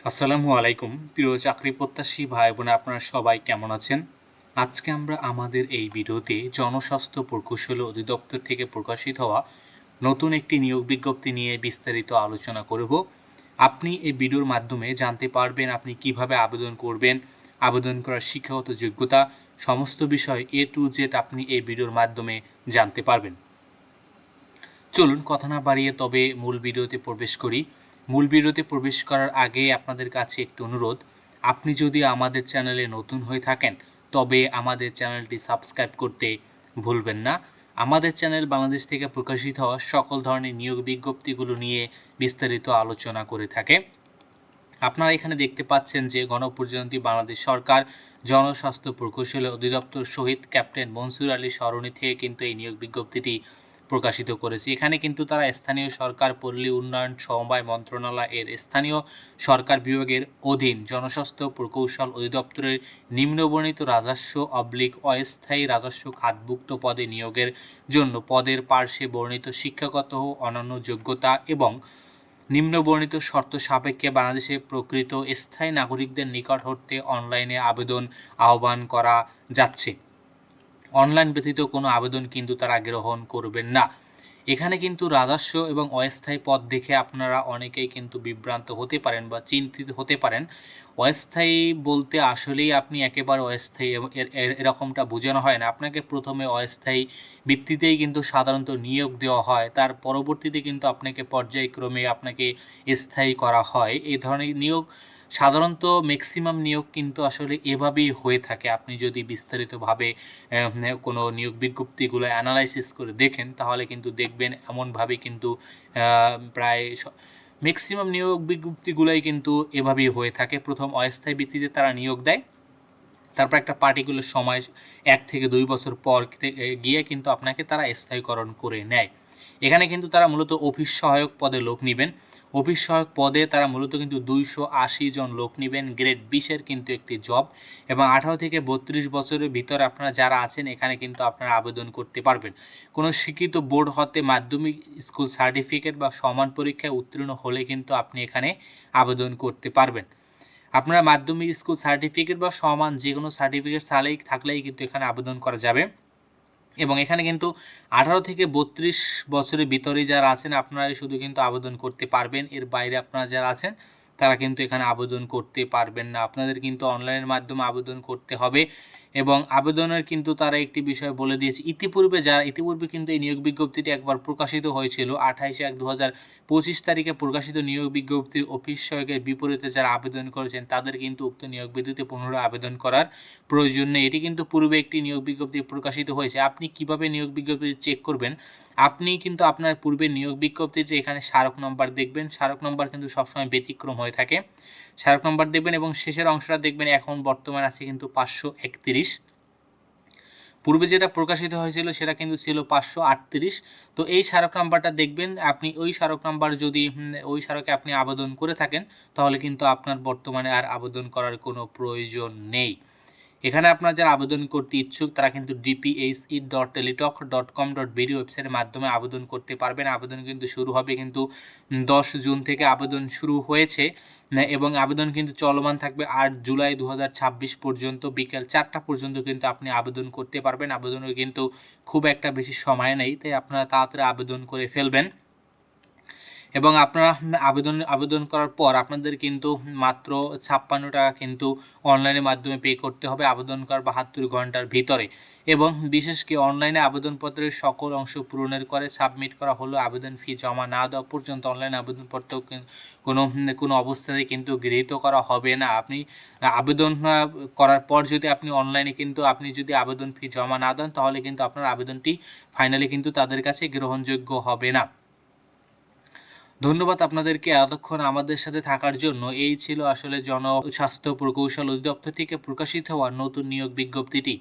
আসসালামু আলাইকুম প্রিয় চাকরি প্রত্যাশী ভাই বোন, আপনারা সবাই কেমন আছেন? আজকে আমরা আমাদের এই ভিডিওতে জনস্বাস্থ্য প্রকৌশল অধিদপ্তর থেকে প্রকাশিত হওয়া নতুন একটি নিয়োগ বিজ্ঞপ্তি নিয়ে বিস্তারিত আলোচনা করব। আপনি এই ভিডিওর মাধ্যমে জানতে পারবেন আপনি কিভাবে আবেদন করবেন, আবেদন করার শিক্ষাগত যোগ্যতা, সমস্ত বিষয় A to Z আপনি এই ভিডিওর মাধ্যমে জানতে পারবেন। চলুন কথা না বাড়িয়ে তবে মূল ভিডিওতে প্রবেশ করি। মূল ভিডিওতে প্রবেশ করার আগে আপনাদের কাছে একটি অনুরোধ, আপনি যদি আমাদের চ্যানেলে নতুন হয়ে থাকেন তবে আমাদের চ্যানেলটি সাবস্ক্রাইব করতে ভুলবেন না। আমাদের চ্যানেল বাংলাদেশ থেকে প্রকাশিত হওয়া সকল ধরনের নিয়োগ বিজ্ঞপ্তিগুলো নিয়ে বিস্তারিত আলোচনা করে থাকে। আপনারা এখানে দেখতে পাচ্ছেন যে গণপ্রজাতন্ত্রী বাংলাদেশ সরকার জনস্বাস্থ্য প্রকৌশল অধিদপ্তর শহীদ ক্যাপ্টেন মনসুর আলী সরণি থেকে কিন্তু এই নিয়োগ বিজ্ঞপ্তিটি প্রকাশিত করেছে। এখানে কিন্তু তারা স্থানীয় সরকার পল্লী উন্নয়ন সমবায় মন্ত্রণালয় এর স্থানীয় সরকার বিভাগের অধীন জনস্বাস্থ্য প্রকৌশল অধিদপ্তরের নিম্নবর্ণিত রাজস্ব অস্থায়ী রাজস্ব খাতভুক্ত পদে নিয়োগের জন্য পদের পার্শ্বে বর্ণিত শিক্ষাগত ও অন্যান্য যোগ্যতা এবং নিম্নবর্ণিত শর্ত সাপেক্ষে বাংলাদেশে প্রকৃত স্থায়ী নাগরিকদের নিকট হতে অনলাইনে আবেদন আহ্বান করা যাচ্ছে। অনলাইন ব্যতীত কোনো আবেদন কিন্তু তারা গ্রহণ করবেন না। এখানে কিন্তু রাজস্ব এবং অস্থায়ী পদ দেখে আপনারা অনেকেই কিন্তু বিভ্রান্ত হতে পারেন বা চিন্তিত হতে পারেন। অস্থায়ী বলতে আসলেই আপনি একেবারে অস্থায়ী এরকমটা বোঝানো হয় না। আপনাকে প্রথমে অস্থায়ী ভিত্তিতেই কিন্তু সাধারণত নিয়োগ দেওয়া হয়, তার পরবর্তীতে কিন্তু আপনাকে পর্যায়ক্রমে আপনাকে স্থায়ী করা হয়। এই ধরনের নিয়োগ সাধারণত ম্যাক্সিমাম নিয়োগ কিন্তু আসলে এভাবেই হয়ে থাকে। আপনি যদি বিস্তারিতভাবে কোনো নিয়োগ বিজ্ঞপ্তিগুলো অ্যানালাইসিস করে দেখেন তাহলে কিন্তু দেখবেন এমনভাবে কিন্তু প্রায় ম্যাক্সিমাম নিয়োগ বিজ্ঞপ্তিগুলোই কিন্তু এভাবেই হয়ে থাকে। প্রথম অস্থায়ী ভিত্তিতে তারা নিয়োগ দেয়, তারপর একটা পার্টিকুলার সময় 1 থেকে 2 বছর পর গিয়ে কিন্তু আপনাকে তারা স্থায়ীকরণ করে নেয়। এখানে কিন্তু তারা মূলত অফিস সহায়ক পদে লোক নেবেন। অফিস সহায়ক পদে তারা মূলত কিন্তু 280 জন লোক নেবেন। গ্রেড 20-এর কিন্তু একটি জব এবং 18 থেকে 32 বছরের ভিতরে আপনারা যারা আছেন এখানে কিন্তু আপনারা আবেদন করতে পারবেন। কোনো স্বীকৃত বোর্ড হতে মাধ্যমিক স্কুল সার্টিফিকেট বা সমান পরীক্ষায় উত্তীর্ণ হলে কিন্তু আপনি এখানে আবেদন করতে পারবেন। আপনারা মাধ্যমিক স্কুল সার্টিফিকেট বা সমান যে কোনো সার্টিফিকেট থাকলেই কিন্তু এখানে আবেদন করা যাবে। এবং এখানে কিন্তু 18 থেকে 32 বছরের ভিতরে যারা আছেন আপনারাই শুধু কিন্তু আবেদন করতে পারবেন। এর বাইরে আপনারা যারা আছেন তারা কিন্তু এখানে আবেদন করতে পারবেন না। আপনাদের কিন্তু অনলাইনের মাধ্যমে আবেদন করতে হবে এবং আবেদনের কিন্তু তারা একটি বিষয় বলে দিয়েছে। ইতিপূর্বে কিন্তু এই নিয়োগ বিজ্ঞপ্তিটি একবার প্রকাশিত হয়েছিল 28/1/2025 তারিখে প্রকাশিত নিয়োগ বিজ্ঞপ্তির অফিস সহায়কের বিপরীতে যারা আবেদন করেছেন তাদের কিন্তু উক্ত নিয়োগ বিজ্ঞপ্তিতে পুনরায় আবেদন করার প্রয়োজন নেই। এটি কিন্তু পূর্বে একটি নিয়োগ বিজ্ঞপ্তি প্রকাশিত হয়েছে। আপনি কিভাবে নিয়োগ বিজ্ঞপ্তি চেক করবেন? আপনি কিন্তু আপনার পূর্বের নিয়োগ বিজ্ঞপ্তিতে এখানে স্মারক নম্বর দেখবেন। স্মারক নম্বর কিন্তু সবসময় ব্যতিক্রম হয়ে থাকে। স্মারক নম্বর দেখবেন এবং শেষের অংশটা দেখবেন এখন বর্তমান আছে কিন্তু 531। পূর্বে যেটা প্রকাশিত হয়েছিল সেটা কিন্তু ছিল 538। তো এই স্মারক নাম্বারটা দেখবেন। আপনি ওই স্মারক নাম্বার যদি ওই স্মারকে আপনি আবেদন করে থাকেন তাহলে কিন্তু আপনার বর্তমানে আর আবেদন করার কোনো প্রয়োজন নেই। এখানে আপনারা যারা আবেদন করতে ইচ্ছুক তারা কিন্তু dphe.teletalk.com.bd ওয়েবসাইটের মাধ্যমে আবেদন করতে পারবেন। আবেদন কিন্তু শুরু হবে কিন্তু 10 জুন থেকে আবেদন শুরু হয়েছে এবং আবেদন কিন্তু চলমান থাকবে 8 জুলাই 2026 পর্যন্ত বিকেল 4টা পর্যন্ত কিন্তু আপনি আবেদন করতে পারবেন। আবেদনের কিন্তু খুব একটা বেশি সময় নেই, তাই আপনারা তাড়াতাড়ি আবেদন করে ফেলবেন। এবং আপনারা আবেদন করার পর আপনাদের কিন্তু মাত্র 56 টাকা কিন্তু অনলাইনের মাধ্যমে পে করতে হবে আবেদন করার 72 ঘন্টার ভিতরে। এবং বিশেষ করে অনলাইনে আবেদনপত্রের সকল অংশ পূরণের করে সাবমিট করা হলো আবেদন ফি জমা না দেওয়া পর্যন্ত অনলাইন আবেদনপত্র কোনো অবস্থাতেই কিন্তু গৃহীত করা হবে না। আপনি আবেদন করার পর যদি আপনি অনলাইনে কিন্তু আপনি যদি আবেদন ফি জমা না দেন তাহলে কিন্তু আপনার আবেদনটি ফাইনালি কিন্তু তাদের কাছে গ্রহণযোগ্য হবে না। ধন্যবাদ আপনাদেরকে এতক্ষণ আমাদের সাথে থাকার জন্য। এই ছিল আসলে জনস্বাস্থ্য প্রকৌশল অধিদপ্তর থেকে প্রকাশিত হওয়া নতুন নিয়োগ বিজ্ঞপ্তিটি।